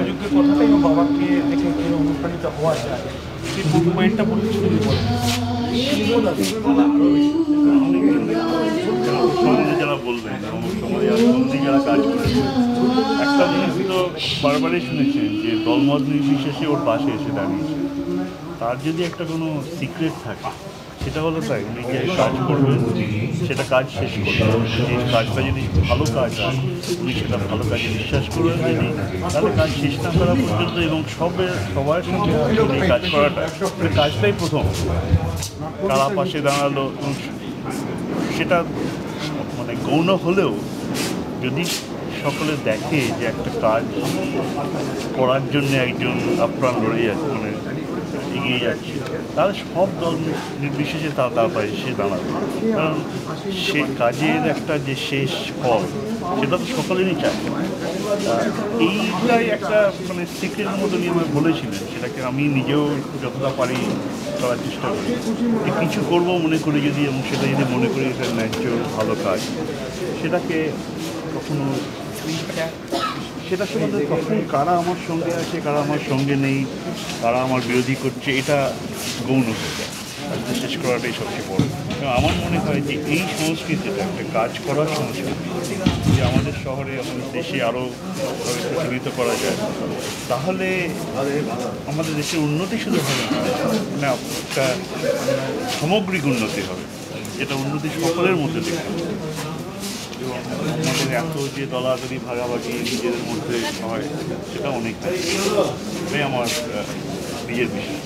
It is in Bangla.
প্রযুক্তির কথাটাই এবং বাবাকে দেখে অনুপ্রাণিত হওয়া যায় সেই পয়েন্টটা বলতে শুরু করেন। সমাজে যারা বলবেন এবং সমাজে সন্ধি যারা কাজ করেছেন, একটা জিনিস তো বারবারই শুনেছেন যে দলমত নির্বিশেষে ওর পাশে এসে দাঁড়িয়েছে। তার যদি একটা কোনো সিক্রেট থাকে সেটা হলো তাই উনি যে কাজ করবেন সেটা কাজ শেষ করবেন। যে কাজটা যদি ভালো কাজ হয় উনি সেটা ভালো কাজে বিশ্বাস করবেন যদি, তাহলে কাজ শেষ না করা পর্যন্ত এবং সবার সঙ্গে এই কাজ করাটা কাজটাই প্রথম। কারা পাশে দাঁড়ালো সেটা মানে গৌণ হলেও যদি সকলে দেখে যে একটা কাজ করার জন্য একজন আপ্রাণ লড়ে যাচ্ছে, মানে এগিয়ে যাচ্ছে, তাহলে সব দল নির্বিশেষে তার পাশে সে দাঁড়াবে। কারণ সে কাজের একটা যে শেষ ফল সেটা তো সকলেরই চায়। এইটাই একটা মানে সিক্রেটের মতো নিয়ে আমায় বলেছিলেন, সেটাকে আমি নিজেও যতটা পারি করার চেষ্টা করি যে কিছু করবো মনে করি যদি, এবং সেটা যদি মনে করি এটা ন্যায্য ভালো কাজ, সেটাকে কখনো সেটা সম্বন্ধে কখন কারা আমার সঙ্গে আছে কারা আমার সঙ্গে নেই, কারা আমার বিরোধী করছে, এটা গৌণ হয়ে যায়। কাজটা শেষ করাটাই সবচেয়ে বড়। আমার মনে হয় যে এই সংস্কৃতিটা একটা কাজ করার সংস্কৃতি, যে আমাদের শহরে আমাদের দেশে আরও প্রচলিত করা যায়, তাহলে আমাদের দেশের উন্নতি শুধু হবে না, মানে একটা সামগ্রিক উন্নতি হবে, যেটা উন্নতি সকলের মধ্যে দেখতে হবে। এবং আমাদের এত যে দলাদলি ভাগাভাগি নিজেদের মধ্যে হয় সেটা অনেক, এটাই আমার নিজের বিষয়।